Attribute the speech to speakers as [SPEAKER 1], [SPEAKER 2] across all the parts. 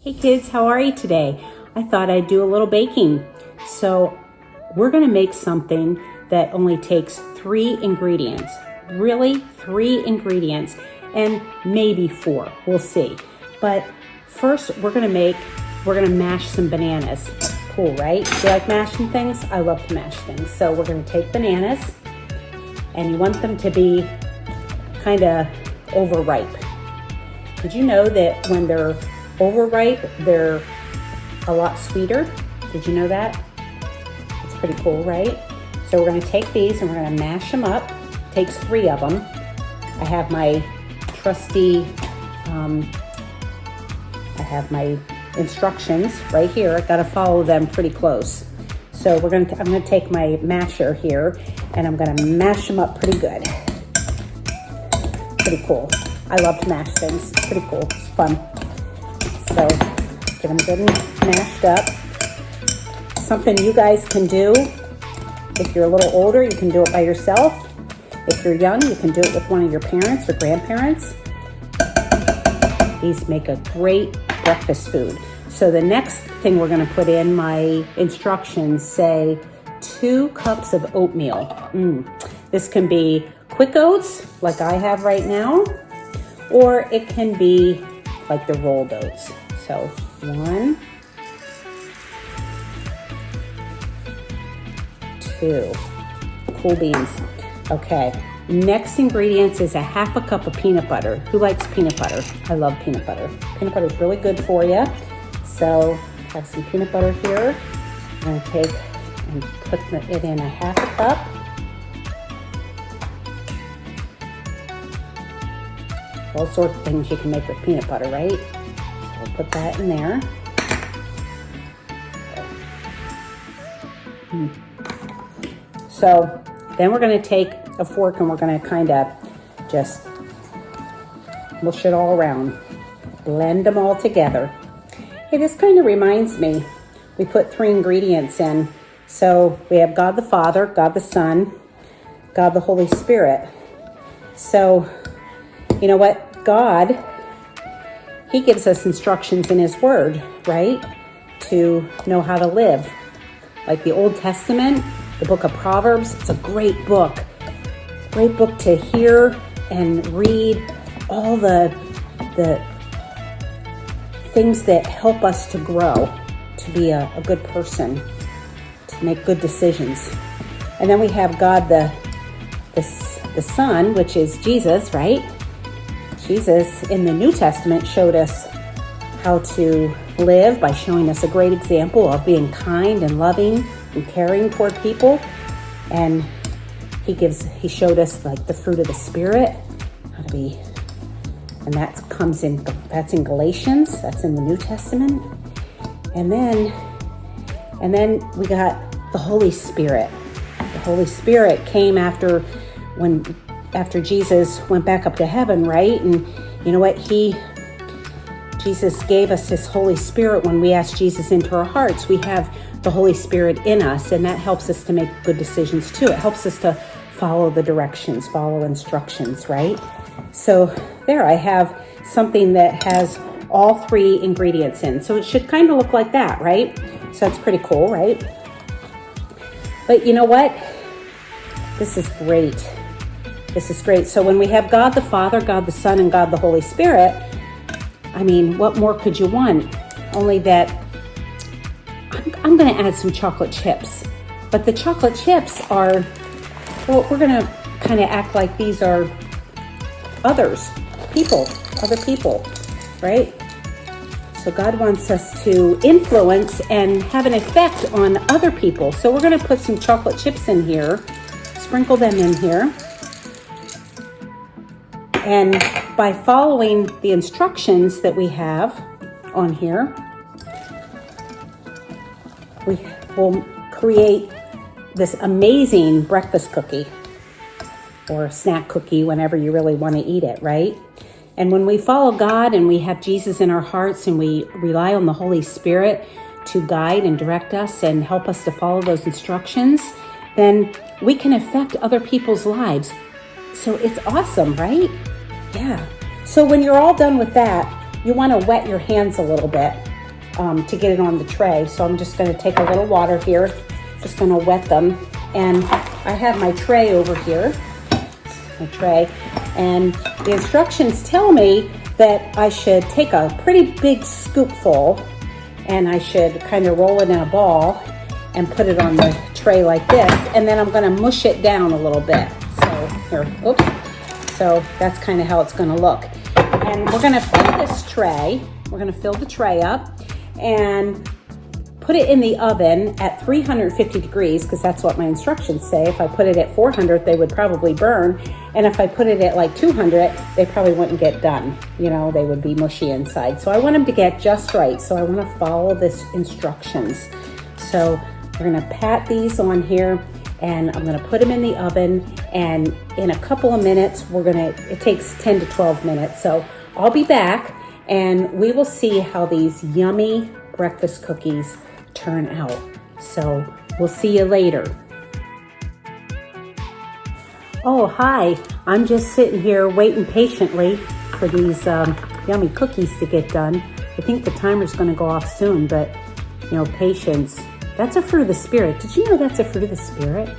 [SPEAKER 1] Hey kids, how are you today? I thought I'd do a little baking. So we're gonna make something that only takes 3 ingredients. Really, 3 ingredients, and maybe 4, we'll see. But first we're gonna mash some bananas. Cool, right? Do you like mashing things? I love to mash things. So we're gonna take bananas, and you want them to be kind of overripe. Did you know that when they're overripe, they're a lot sweeter? Did you know that? It's pretty cool, right? So we're gonna take these and we're gonna mash them up. Takes 3 of them. I have my trusty, I have my instructions right here. I gotta follow them pretty close. So I'm gonna take my masher here and I'm gonna mash them up pretty good. Pretty cool. I love to mash things. Pretty cool. It's fun. So get them good and mashed up. Something you guys can do. If you're a little older, you can do it by yourself. If you're young, you can do it with one of your parents or grandparents. These make a great breakfast food. So the next thing we're going to put in, my instructions say 2 cups of oatmeal. This can be quick oats like I have right now, or it can be like the rolled oats. So 1, 2, cool beans. Okay, next ingredients is a 1/2 cup of peanut butter. Who likes peanut butter? I love peanut butter. Peanut butter is really good for you. So I have some peanut butter here. I'm gonna take and put it in a 1/2 cup. All sorts of things you can make with peanut butter, right? So we'll put that in there. So then we're gonna take a fork and we're gonna kind of just mush it all around. Blend them all together. Hey, this kind of reminds me, we put 3 ingredients in. So we have God the Father, God the Son, God the Holy Spirit. So you know what? God, He gives us instructions in His Word, right? To know how to live. Like the Old Testament, the book of Proverbs, it's a great book. Great book to hear and read all the things that help us to grow, to be a good person, to make good decisions. And then we have God the Son, which is Jesus, right? Jesus in the New Testament showed us how to live by showing us a great example of being kind and loving and caring toward people. And he showed us like the fruit of the Spirit, how to be, and that's in Galatians, that's in the New Testament. And then we got the Holy Spirit. The Holy Spirit came after Jesus went back up to heaven, right? And you know what? Jesus gave us His Holy Spirit when we asked Jesus into our hearts. We have the Holy Spirit in us, and that helps us to make good decisions too. It helps us to follow the directions, follow instructions, right? So there I have something that has all 3 ingredients in. So it should kind of look like that, right? So it's pretty cool, right? But you know what? This is great. This is great. So when we have God the Father, God the Son, and God the Holy Spirit, I mean, what more could you want? Only that I'm going to add some chocolate chips. But the chocolate chips are, well, we're going to kind of act like these are other people, right? So God wants us to influence and have an effect on other people. So we're going to put some chocolate chips in here, sprinkle them in here. And by following the instructions that we have on here, we will create this amazing breakfast cookie or snack cookie whenever you really want to eat it, right? And when we follow God and we have Jesus in our hearts and we rely on the Holy Spirit to guide and direct us and help us to follow those instructions, then we can affect other people's lives. So it's awesome, right? Yeah. So when you're all done with that, you want to wet your hands a little bit to get it on the tray. So I'm just going to take a little water here, just going to wet them. And I have my tray over here, my tray, and the instructions tell me that I should take a pretty big scoopful and I should kind of roll it in a ball and put it on the tray like this, and then I'm going to mush it down a little bit. So here, oops. So that's kind of how it's going to look. And we're going to fill this tray. We're going to fill the tray up and put it in the oven at 350 degrees, because that's what my instructions say. If I put it at 400, they would probably burn. And if I put it at like 200, they probably wouldn't get done. You know, they would be mushy inside. So I want them to get just right. So I want to follow this instructions. So we're going to pat these on here, and I'm going to put them in the oven, and in a couple of minutes, it takes 10 to 12 minutes. So I'll be back and we will see how these yummy breakfast cookies turn out. So we'll see you later. Oh, hi. I'm just sitting here waiting patiently for these yummy cookies to get done. I think the timer's going to go off soon, but you know, patience. That's a fruit of the Spirit. Did you know that's a fruit of the Spirit?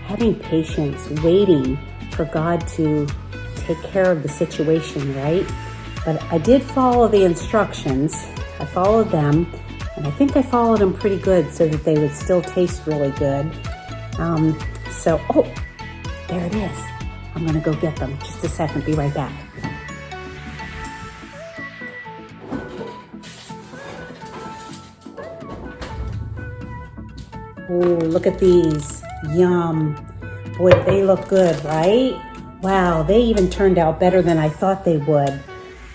[SPEAKER 1] Having patience, waiting for God to take care of the situation, right? But I did follow the instructions. I followed them, and I think I followed them pretty good so that they would still taste really good. Oh, there it is. I'm gonna go get them. Just a second, be right back. Oh, look at these. Yum. Boy, they look good, right? Wow, they even turned out better than I thought they would.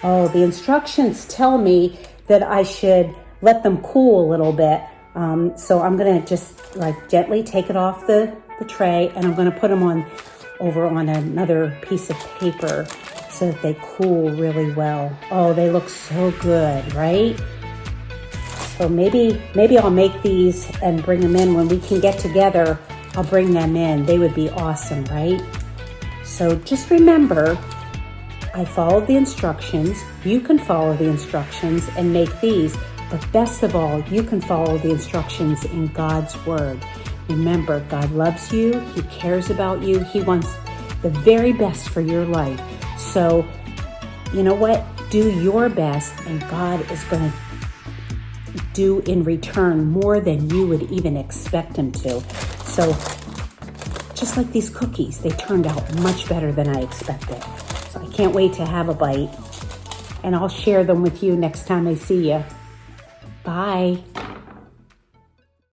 [SPEAKER 1] Oh, the instructions tell me that I should let them cool a little bit. So I'm gonna just like gently take it off the tray, and I'm gonna put them over on another piece of paper so that they cool really well. Oh, they look so good, right? So maybe I'll make these and bring them in when we can get together. I'll bring them in. They would be awesome, right? So just remember, I followed the instructions. You can follow the instructions and make these, but best of all, you can follow the instructions in God's Word. Remember, God loves you. He cares about you. He wants the very best for your life. So, you know what? Do your best, and God is going to do in return more than you would even expect him to. So, just like these cookies, they turned out much better than I expected. So I can't wait to have a bite, and I'll share them with you next time I see you. Bye.